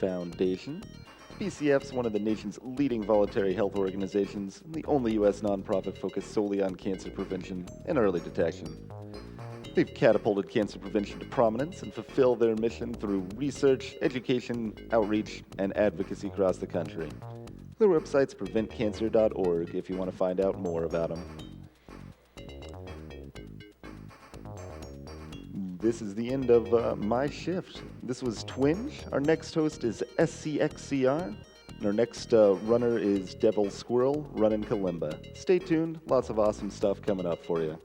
Foundation. BCF is one of the nation's leading voluntary health organizations, and the only U.S. nonprofit focused solely on cancer prevention and early detection. They've catapulted cancer prevention to prominence and fulfill their mission through research, education, outreach, and advocacy across the country. Their website's preventcancer.org if you want to find out more about them. This is the end of my shift. This was Twinge. Our next host is SCXCR. And our next runner is devilsquirrel running Kalimba. Stay tuned. Lots of awesome stuff coming up for you.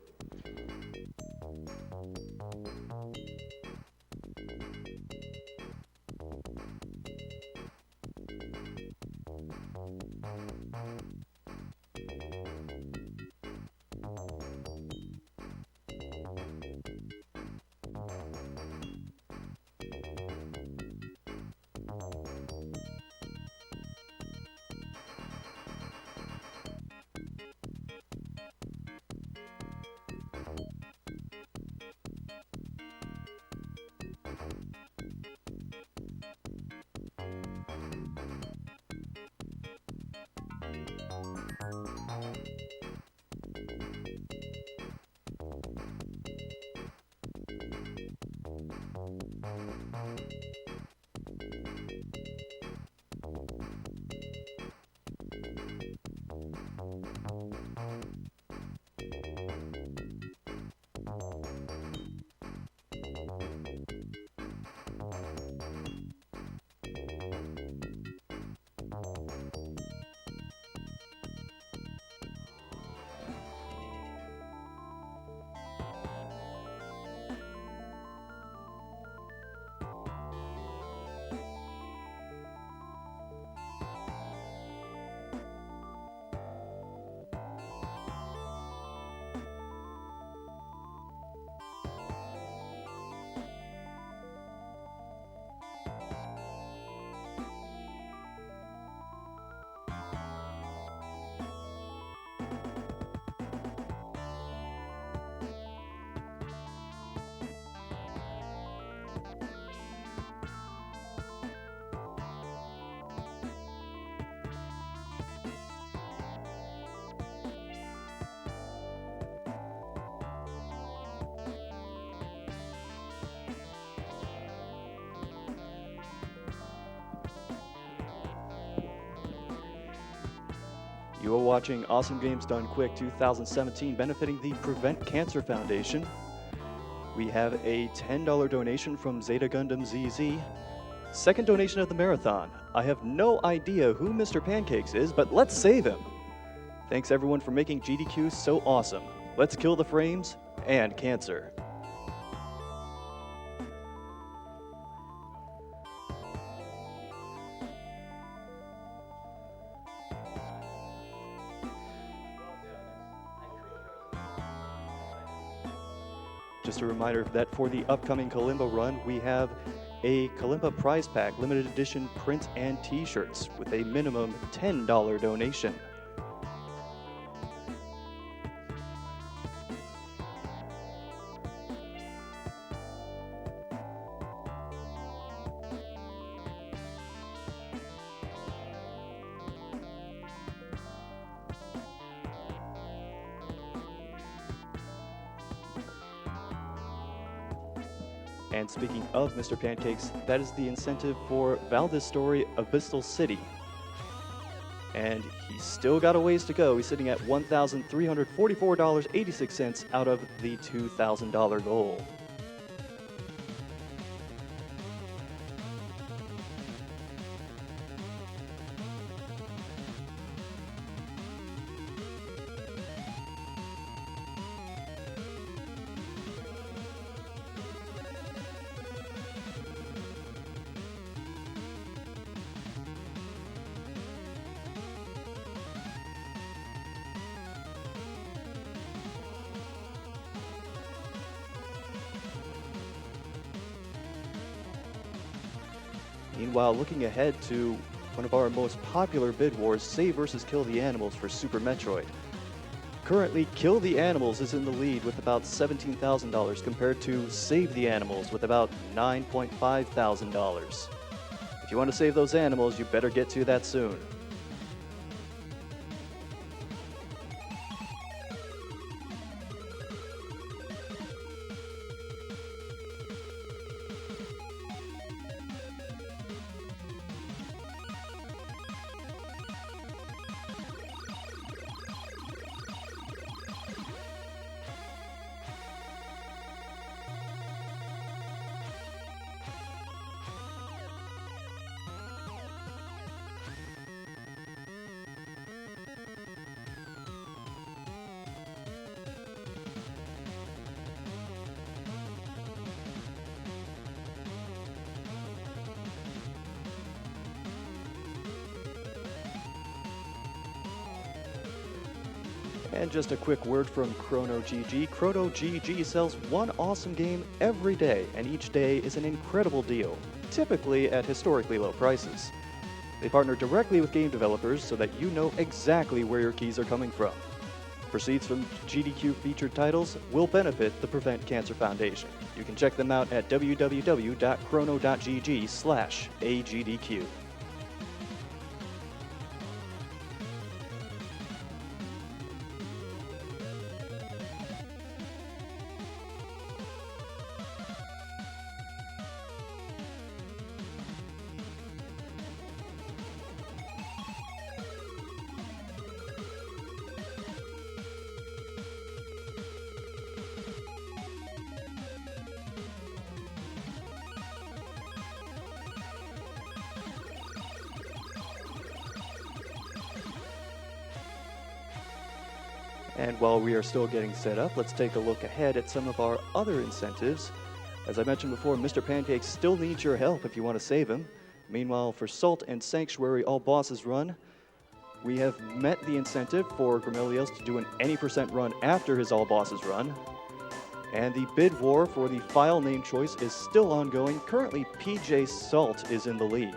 You are watching Awesome Games Done Quick 2017 benefiting the Prevent Cancer Foundation. We have a $10 donation from Zeta Gundam ZZ. Second donation of the marathon. I have no idea who Mr. Pancakes is, but let's save him. Thanks everyone for making GDQ so awesome. Let's kill the frames and cancer. Just a reminder that for the upcoming Kalimba run, we have a Kalimba prize pack, limited edition print and t-shirts with a minimum $10 donation. And speaking of Mr. Pancakes, that is the incentive for Valdez Story of Bristol City. And he's still got a ways to go. He's sitting at $1,344.86 out of the $2,000 goal. Meanwhile, looking ahead to one of our most popular bid wars, Save vs. Kill the Animals for Super Metroid. Currently, Kill the Animals is in the lead with about $17,000 compared to Save the Animals with about $9,500. If you want to save those animals, you better get to that soon. And just a quick word from Chrono GG. Chrono GG sells one awesome game every day, and each day is an incredible deal, typically at historically low prices. They partner directly with game developers so that you know exactly where your keys are coming from. Proceeds from GDQ featured titles will benefit the Prevent Cancer Foundation. You can check them out at www.chrono.gg/AGDQ. And while we are still getting set up, let's take a look ahead at some of our other incentives. As I mentioned before, Mr. Pancake still needs your help if you want to save him. Meanwhile, for Salt and Sanctuary All Bosses run, we have met the incentive for Gramelios to do an any % run after his All Bosses run. And the bid war for the file name choice is still ongoing. Currently, PJ Salt is in the lead.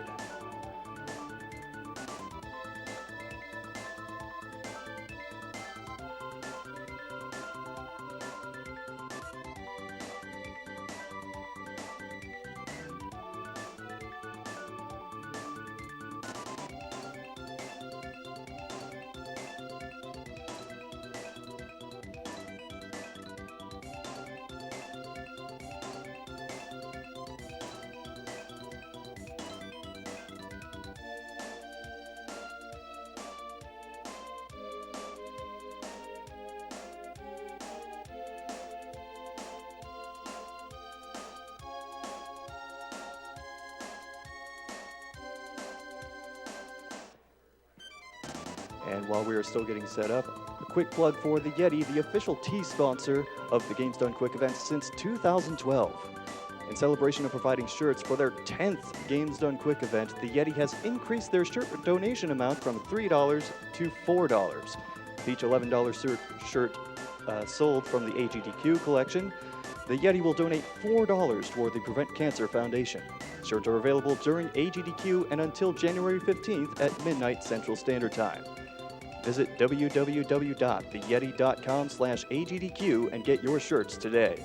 And while we are still getting set up, a quick plug for the Yeti, the official tea sponsor of the Games Done Quick event since 2012. In celebration of providing shirts for their 10th Games Done Quick event, the Yeti has increased their shirt donation amount from $3 to $4. With each $11 shirt sold from the AGDQ collection, the Yeti will donate $4 toward the Prevent Cancer Foundation. Shirts are available during AGDQ and until January 15th at midnight Central Standard Time. Visit www.theyeti.com/AGDQ and get your shirts today.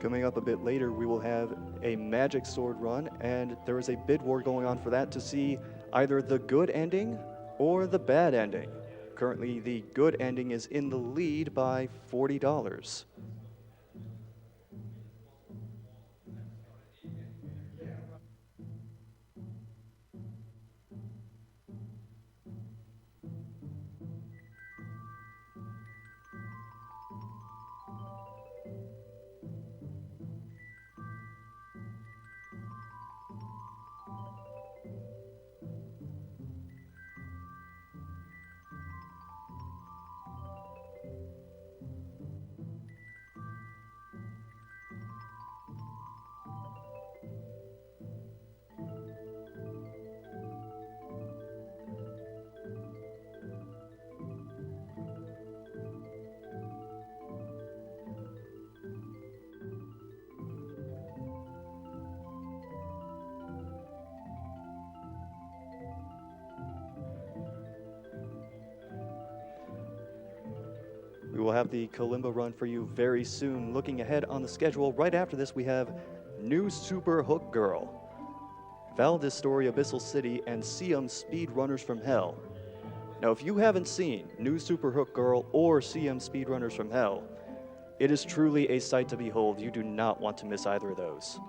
Coming up a bit later, we will have a Magic Sword run, and there is a bid war going on for that to see either the good ending or the bad ending. Currently, the good ending is in the lead by $40. will have the Kalimba run for you very soon. Looking ahead on the schedule, right after this we have New Super Hook Girl, Valdis Story Abyssal City, and Siam Speedrunners from Hell. Now, if you haven't seen New Super Hook Girl or Siam Speedrunners from Hell, it is truly a sight to behold. You do not want to miss either of those.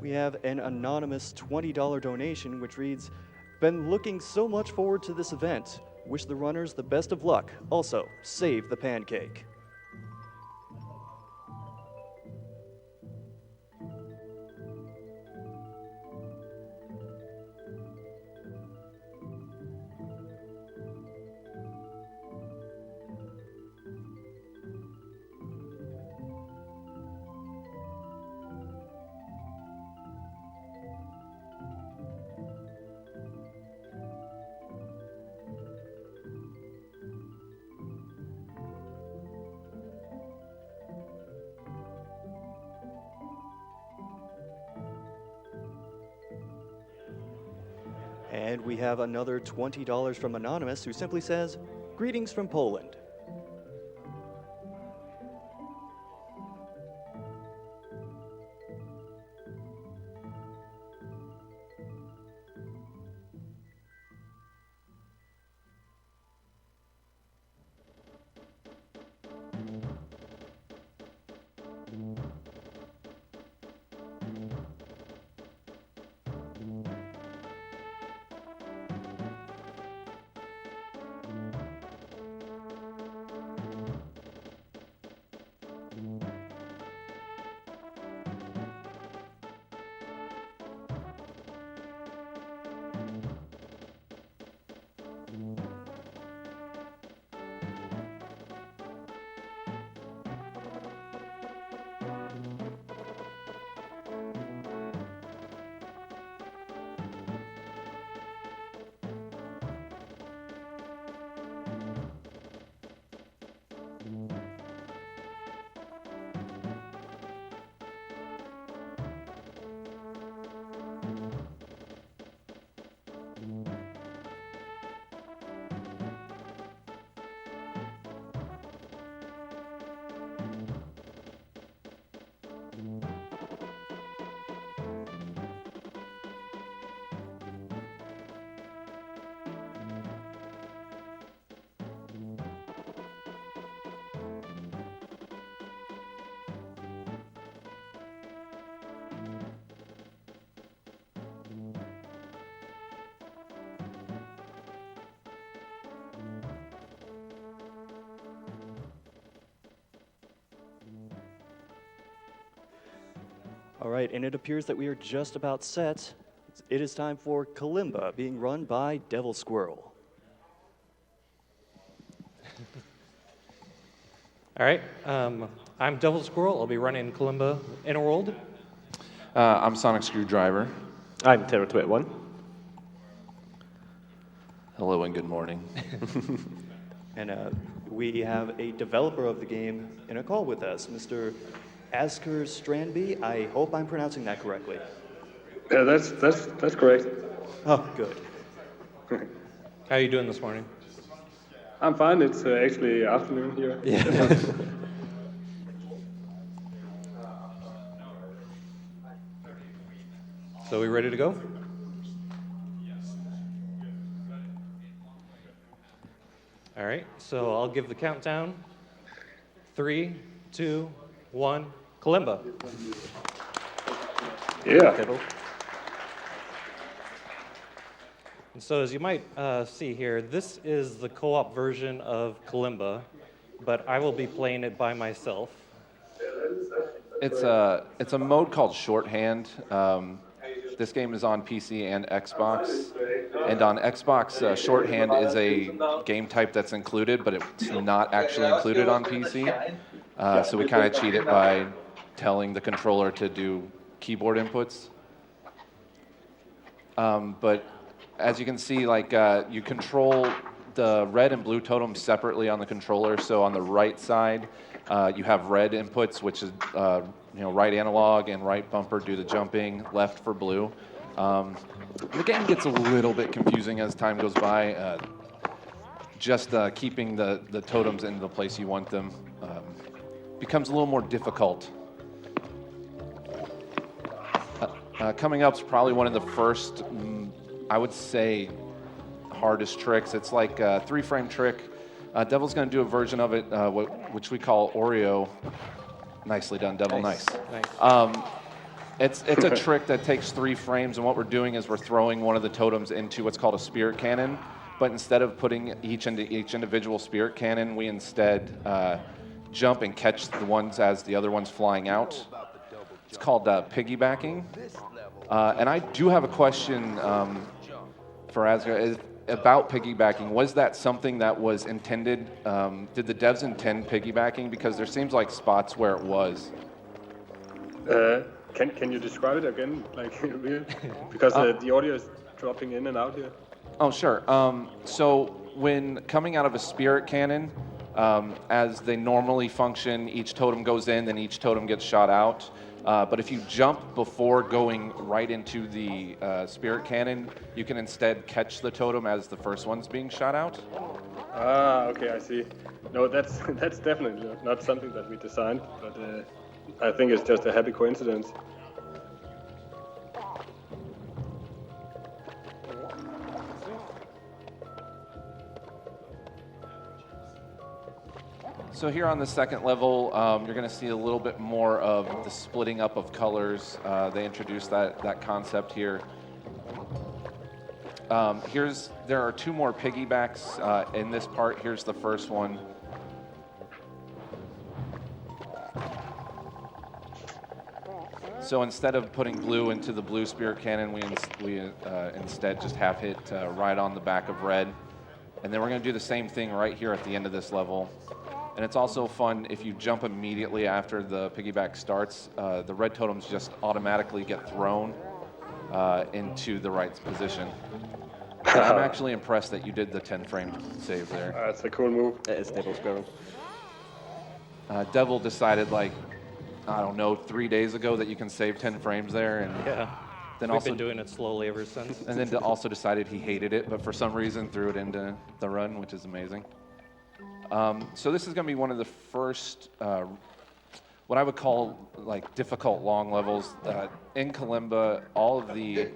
We have an anonymous $20 donation which reads, "Been looking so much forward to this event. Wish the runners the best of luck. Also, save the pancake." And we have another $20 from Anonymous, who simply says, "Greetings from Poland." All right, and it appears that we are just about set. It is time for Kalimba, being run by devilsquirrel. All right, I'm devilsquirrel. I'll be running Kalimba Interworld. I'm Sonic Screwdriver. I'm Taylor Twit One. Hello and good morning. And we have a developer of the game in a call with us, Mr. Asker Strandby. I hope I'm pronouncing that correctly. Yeah, that's correct. Oh, good. How are you doing this morning? I'm fine. It's actually afternoon here. Yeah. So we ready to go? All right, so I'll give the countdown. 3, 2, 1, Kalimba. Yeah. And so as you might see here, this is the co-op version of Kalimba, but I will be playing it by myself. It's a mode called Shorthand. This game is on PC and Xbox. And on Xbox, Shorthand is a game type that's included, but it's not actually included on PC. So we kind of cheat it by telling the controller to do keyboard inputs. But as you can see, like you control the red and blue totems separately on the controller. So on the right side, you have red inputs, which is right analog and right bumper do the jumping, left for blue. The game gets a little bit confusing as time goes by. Just keeping the totems in the place you want them becomes a little more difficult. Coming up is probably one of the first, I would say, hardest tricks. It's like a 3-frame trick. Devil's going to do a version of it, which we call Oreo. Nicely done, Devil. Nice. It's a trick that takes 3 frames, and what we're doing is we're throwing one of the totems into what's called a spirit cannon. But instead of putting each into each individual spirit cannon, we instead jump and catch the ones as the other one's flying out. It's called piggybacking. And I do have a question for Asgard about piggybacking. Was that something that was intended? Did the devs intend piggybacking? Because there seems like spots where it was. Can you describe it again, like real? Because the audio is dropping in and out here. Oh, sure. So when coming out of a spirit cannon, as they normally function, each totem goes in, then each totem gets shot out. But if you jump before going right into the spirit cannon, you can instead catch the totem as the first one's being shot out. Ah, okay, I see. No, that's definitely not something that we designed, but I think it's just a happy coincidence. So here on the second level, you're going to see a little bit more of the splitting up of colors. They introduced that concept here. There are 2 more piggybacks in this part. Here's the first one. So instead of putting blue into the blue spirit cannon, we instead just have hit right on the back of red. And then we're going to do the same thing right here at the end of this level. And it's also fun if you jump immediately after the piggyback starts, the red totems just automatically get thrown into the right position. And I'm actually impressed that you did the 10-frame save there. That's a cool move. It's devilsquirrel. Devil decided, like, I don't know, 3 days ago that you can save 10 frames there. And Yeah, then we've also been doing it slowly ever since. And then also decided he hated it, but for some reason threw it into the run, which is amazing. So this is going to be one of the first, what I would call like difficult long levels. In Kalimba, all of the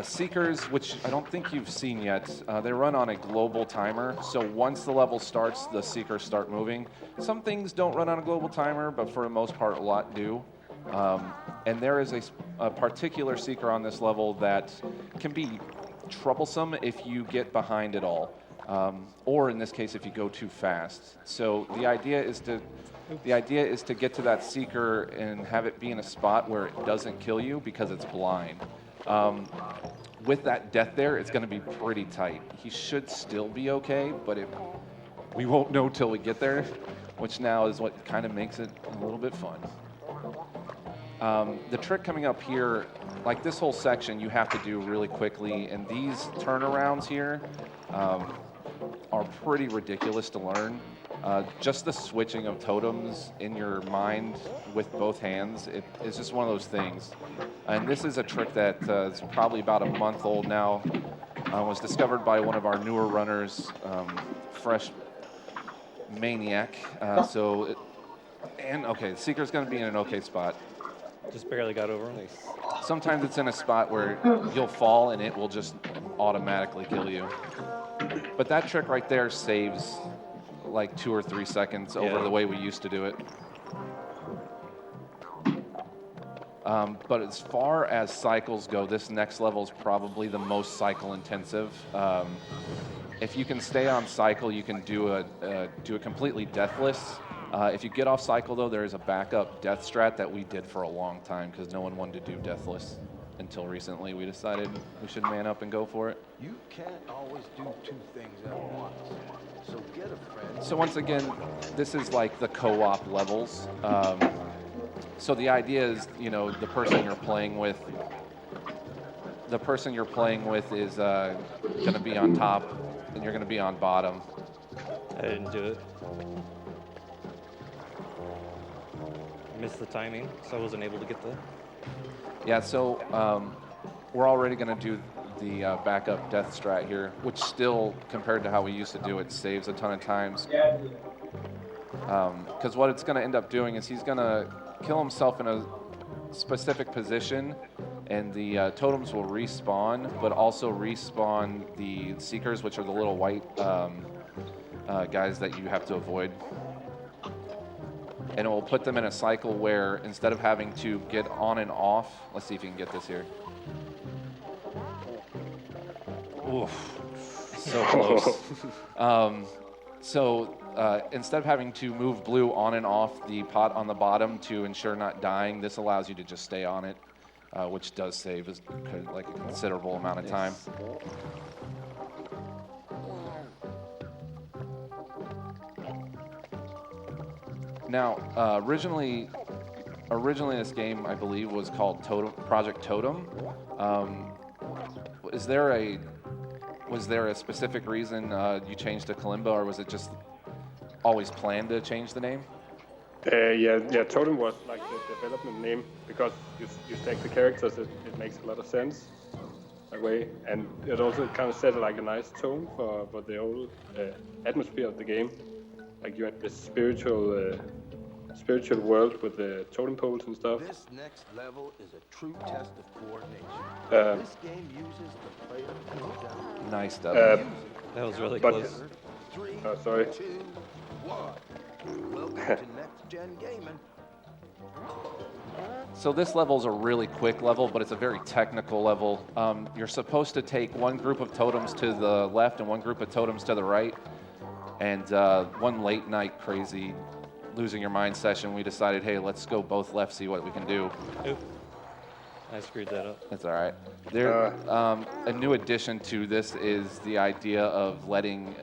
Seekers, which I don't think you've seen yet, they run on a global timer. So once the level starts, the Seekers start moving. Some things don't run on a global timer, but for the most part, a lot do. And there is a particular Seeker on this level that can be troublesome if you get behind it all. Or in this case, if you go too fast. So the idea is to get to that Seeker and have it be in a spot where it doesn't kill you because it's blind. With that death there, it's going to be pretty tight. He should still be okay, but we won't know till we get there, which now is what kind of makes it a little bit fun. The trick coming up here, like this whole section, you have to do really quickly, and these turnarounds here are pretty ridiculous to learn. Just the switching of totems in your mind with both hands, it's just one of those things. And this is a trick that is probably about a month old now. was discovered by one of our newer runners, Fresh Maniac. Okay, the Seeker's going to be in an okay spot. Just barely got over him. Sometimes it's in a spot where you'll fall and it will just automatically kill you. But that trick right there saves like 2 or 3 seconds over the way we used to do it. But as far as cycles go, this next level is probably the most cycle intensive. If you can stay on cycle, you can do a completely deathless. If you get off cycle, though, there is a backup death strat that we did for a long time because no one wanted to do deathless until recently. We decided we should man up and go for it. You can't always do 2 things at once. So get a friend. So once again, this is like the co-op levels. So the idea is, you know, the person you're playing with is going to be on top, and you're going to be on bottom. I didn't do it. Missed the timing, so I wasn't able to get the... Yeah, so we're already going to do the backup death strat here, which still, compared to how we used to do it, saves a ton of times. Because what it's going to end up doing is he's going to kill himself in a specific position, and the totems will respawn, but also respawn the Seekers, which are the little white guys that you have to avoid. And it will put them in a cycle where instead of having to get on and off, let's see if you can get this here. Oof, so close. Instead of having to move blue on and off the pot on the bottom to ensure not dying, this allows you to just stay on it, which does save like a considerable amount of time. Now, originally this game, I believe, was called Project Totem. Was there a specific reason you changed to Kalimba, or was it just always planned to change the name? Yeah, Totem was like the development name because you stack the characters. It makes a lot of sense that way, and it also kind of set like a nice tone for the whole atmosphere of the game. Like you're in this spiritual world with the totem poles and stuff. This next level is a true test of coordination. This game uses the player countdown. Nice stuff. That was really but- close. 3, sorry. 2, 1. Welcome to next gen gaming. So this level is a really quick level, but it's a very technical level. You're supposed to take one group of totems to the left and one group of totems to the right. And one late night crazy losing your mind session, we decided, hey, let's go both left, see what we can do. Oop. I screwed that up. That's all right. A new addition to this is the idea of letting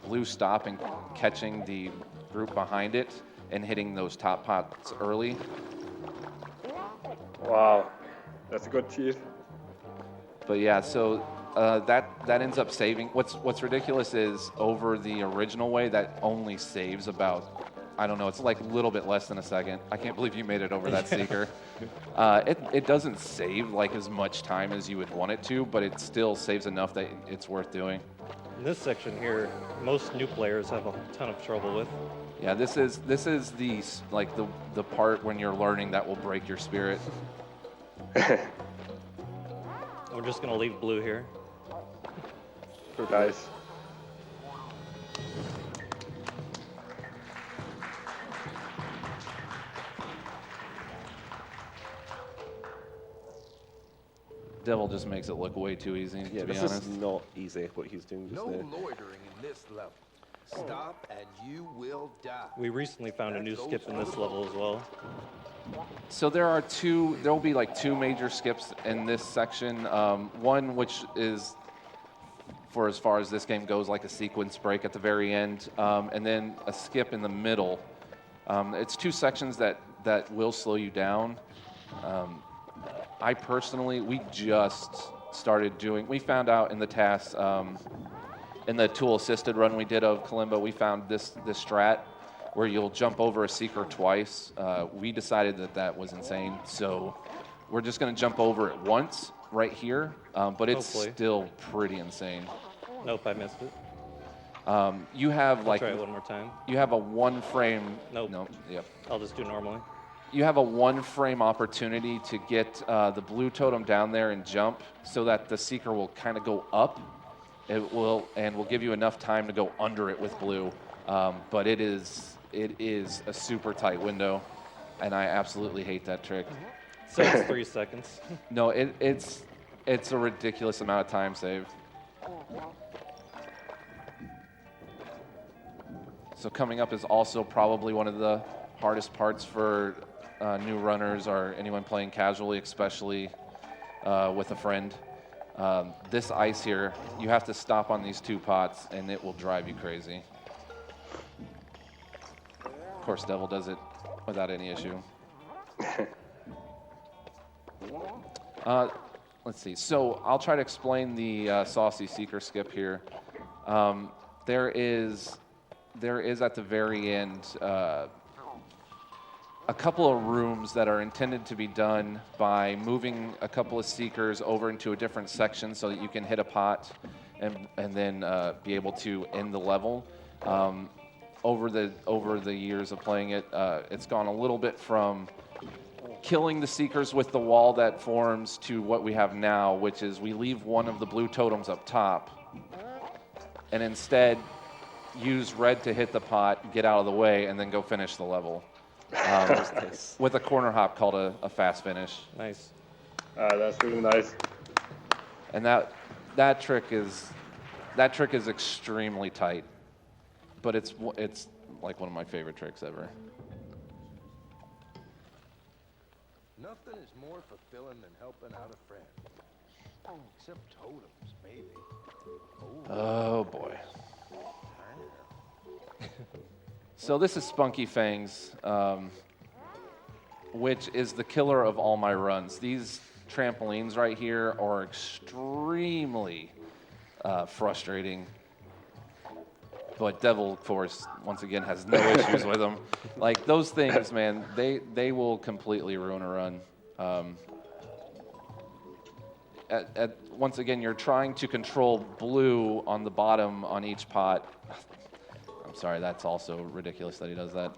blue stop and catching the group behind it and hitting those top pots early. Wow, that's a good cheat. But yeah, so that ends up saving. What's ridiculous is over the original way, that only saves about, I don't know, it's like a little bit less than a second. I can't believe you made it over that Seeker. It doesn't save like as much time as you would want it to, but it still saves enough that it's worth doing. In this section here, most new players have a ton of trouble with. Yeah, this is the part when you're learning that will break your spirit. We're just gonna leave blue here. Nice. Devil just makes it look way too easy, Yeah, to be this honest. is not easy, what he's doing just No there. loitering in this level. Stop and you will die. We recently found a new skip in this level as well. So there'll be like 2 major skips in this section. One which is, for as far as this game goes, like a sequence break at the very end, and then a skip in the middle. It's 2 sections that will slow you down. I personally, we found out in the tasks, in the tool-assisted run we did of Kalimba, we found this strat where you'll jump over a Seeker twice. We decided that was insane, so we're just going to jump over it once, right here, but it's Hopefully. still pretty insane. Nope, I missed it. You have I'll like try it one more time. you have a one frame. Nope. No. Yep. I'll just do normally. You have a one frame opportunity to get the blue totem down there and jump, so that the seeker will kind of go up. It will give you enough time to go under it with blue. But it is a super tight window, and I absolutely hate that trick. So it's 3 seconds. No, it's a ridiculous amount of time saved. So coming up is also probably one of the hardest parts for new runners or anyone playing casually, especially with a friend. This ice here, you have to stop on these 2 pots, and it will drive you crazy. Of course, Devil does it without any issue. Let's see. So I'll try to explain the Saucy Seeker skip here. There is at the very end a couple of rooms that are intended to be done by moving a couple of Seekers over into a different section so that you can hit a pot and then be able to end the level. Over the years of playing it, it's gone a little bit from killing the Seekers with the wall that forms to what we have now, which is we leave one of the blue totems up top and instead use red to hit the pot, get out of the way, and then go finish the level. With a corner hop called a fast finish. Nice. That's really nice. And that trick is extremely tight, but it's like one of my favorite tricks ever. Nothing is more fulfilling than helping out a friend. Except totems, maybe. Oh boy. So this is Spunky Fangs, which is the killer of all my runs. These trampolines right here are extremely frustrating. But Devil, of course, once again, has no issues with them. Like, those things, man, they will completely ruin a run. Once again, you're trying to control blue on the bottom on each pot. I'm sorry, that's also ridiculous that he does that.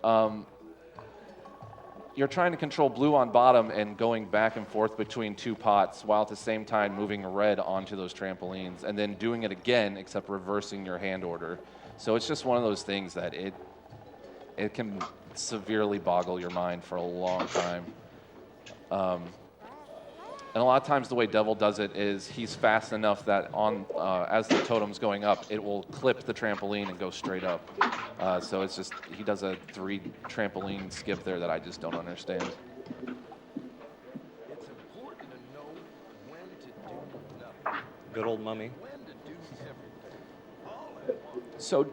You're trying to control blue on bottom and going back and forth between 2 pots while at the same time moving red onto those trampolines and then doing it again except reversing your hand order. So it's just one of those things that it can severely boggle your mind for a long time. And a lot of times the way Devil does it is he's fast enough that as the totem's going up, it will clip the trampoline and go straight up. So it's just, he does a 3 trampoline skip there that I just don't understand. It's important to know when to do nothing, Good old mummy. when to do everything. All at once. So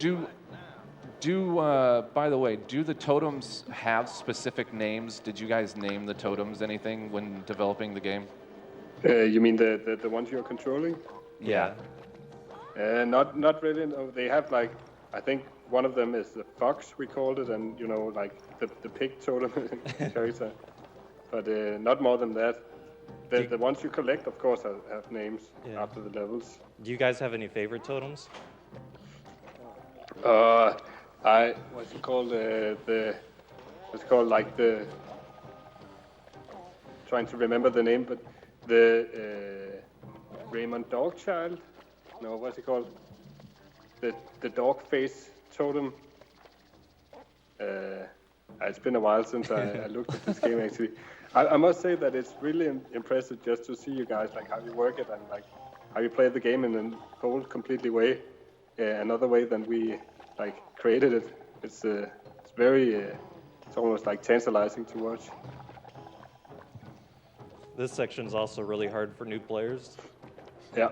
by the way, do the totems have specific names? Did you guys name the totems anything when developing the game? You mean the ones you're controlling? Yeah. Not really. No. They have, like, I think one of them is the fox, we called it, and like the pig totem character. But not more than that. The ones you collect, of course, have names after the levels. Do you guys have any favorite totems? What's it called? Like the. Trying to remember the name, but the Raymond Dogchild. No, what's it called? The dog face totem. It's been a while since I looked at this game actually. I must say that it's really impressive just to see you guys, like, how you work it and like how you play the game in a whole completely way, another way than we like created it. It's very it's almost like tantalizing to watch. This section's also really hard for new players. Yeah.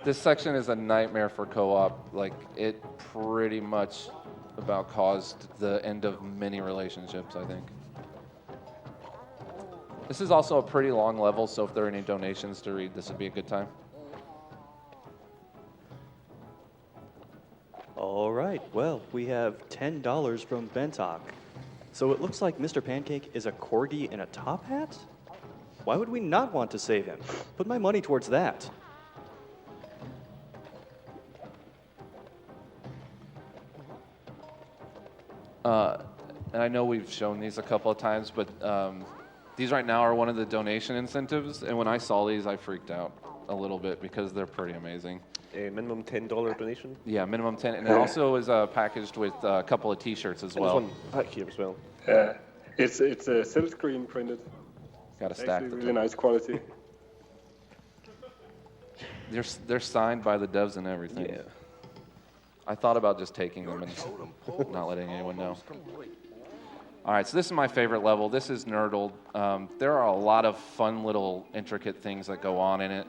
This section is a nightmare for co-op. Like, it pretty much about caused the end of many relationships, I think. This is also a pretty long level, so if there are any donations to read, this would be a good time. All right, well, we have $10 from Bentok. So it looks like Mr. Pancake is a corgi in a top hat? Why would we not want to save him? Put my money towards that. And I know we've shown these a couple of times, but these right now are one of the donation incentives. And when I saw these, I freaked out a little bit because they're pretty amazing. A minimum $10 donation. Yeah, minimum 10. And it also is packaged with a couple of T-shirts as And there's well. one back here as well. It's a silk screen printed. Got a stack. Actually, really nice quality. They're signed by the devs and everything. Yeah. I thought about just taking them and not letting anyone know. All right, so this is my favorite level. This is Nerdled. There are a lot of fun little intricate things that go on in it.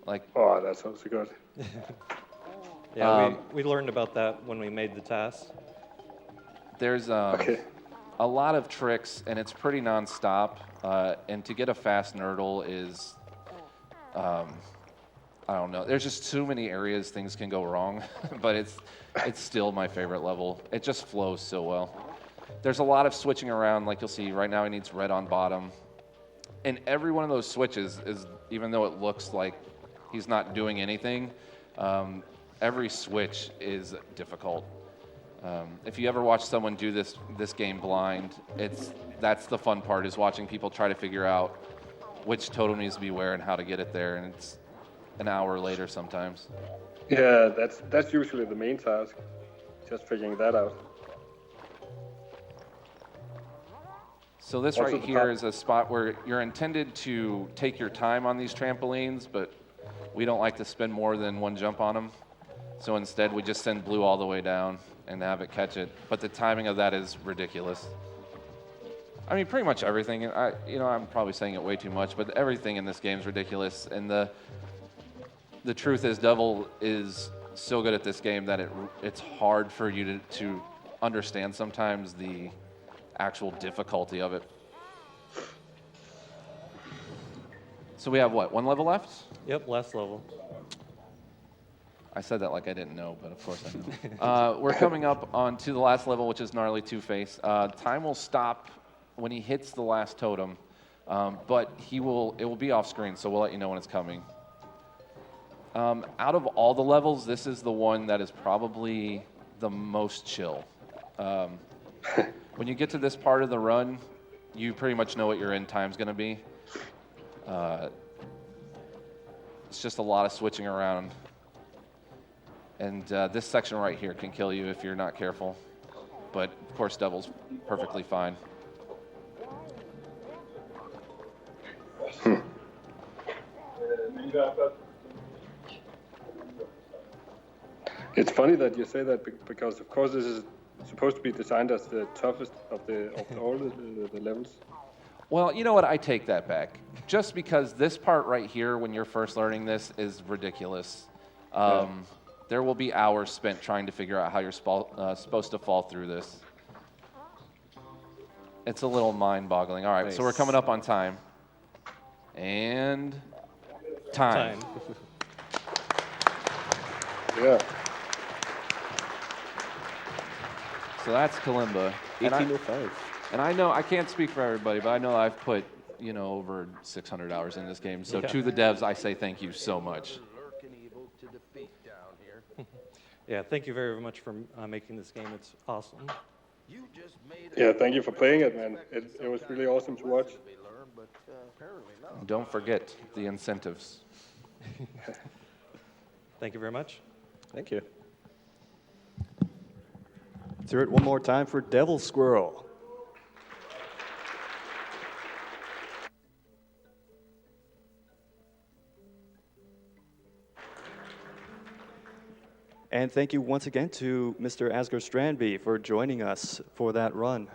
Like, Oh, that sounds so good. Yeah, we learned about that when we made the task. there's Okay. a lot of tricks, and it's pretty nonstop. And to get a fast Nerdle is, I don't know. There's just too many areas things can go wrong, but it's still my favorite level. It just flows so well. There's a lot of switching around, like you'll see right now he needs red on bottom. And every one of those switches is, even though it looks like he's not doing anything, every switch is difficult. If you ever watch someone do this game blind, that's the fun part, is watching people try to figure out which totem needs to be where and how to get it there, and it's an hour later sometimes. Yeah, that's usually the main task, just figuring that out. So this Also right the here top- is a spot where you're intended to take your time on these trampolines, but we don't like to spend more than one jump on them. So instead we just send blue all the way down and have it catch it. But the timing of that is ridiculous. I mean, pretty much everything. I'm probably saying it way too much, but everything in this game is ridiculous. And the truth is, Devil is so good at this game that it's hard for you to understand sometimes the actual difficulty of it. So we have what, one level left? Yep, last level. I said that like I didn't know, but of course I know. We're coming up onto the last level, which is Gnarly Two-Face. Time will stop when he hits the last totem, but it will be off screen, so we'll let you know when it's coming. Out of all the levels, this is the one that is probably the most chill. When you get to this part of the run, you pretty much know what your end time's going to be. It's just a lot of switching around. And this section right here can kill you if you're not careful. But, of course, Devil's perfectly fine. It's funny that you say that because, of course, this is supposed to be designed as the toughest of all the levels. Well, you know what? I take that back. Just because this part right here, when you're first learning this, is ridiculous. There will be hours spent trying to figure out how you're supposed to fall through this. It's a little mind-boggling. All right, so we're coming up on time. And time. Yeah. So that's Kalimba. And 1805. And I know, I can't speak for everybody, but I know I've put, over 600 hours in this game. So to the devs, I say thank you so much. Yeah, thank you very much for making this game. It's awesome. Yeah, thank you for playing it, man. It was really awesome to watch. Don't forget the incentives. Thank you very much. Thank you. Let's hear it one more time for Devil Squirrel. And thank you once again to Mr. Asger Strandby for joining us for that run.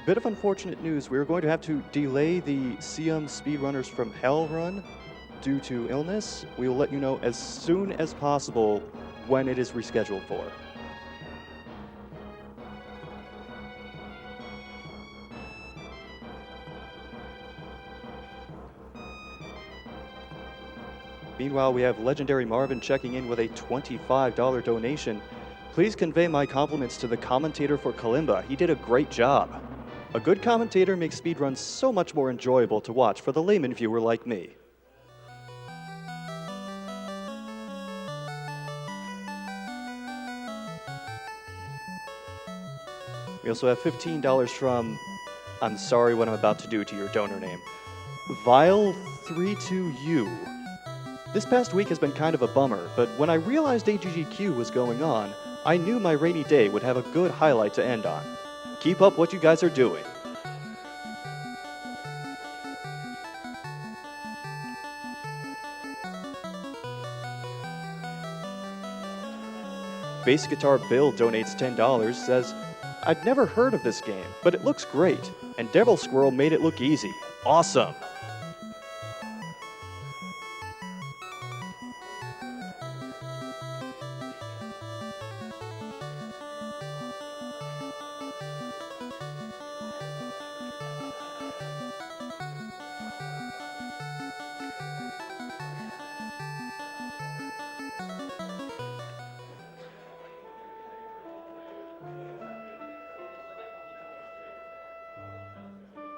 Bit of unfortunate news. We're going to have to delay the CM Speedrunners from Hell run due to illness. We will let you know as soon as possible when it is rescheduled for. Meanwhile, we have Legendary Marvin checking in with a $25 donation. Please convey my compliments to the commentator for Kalimba. He did a great job. A good commentator makes speedruns so much more enjoyable to watch for the layman viewer like me. We also have $15 from, I'm sorry what I'm about to do to your donor name, Vile32U. This past week has been kind of a bummer, but when I realized AGDQ was going on, I knew my rainy day would have a good highlight to end on. Keep up what you guys are doing. Bass Guitar Bill donates $10, says, I'd never heard of this game, but it looks great, and Devil Squirrel made it look easy. Awesome!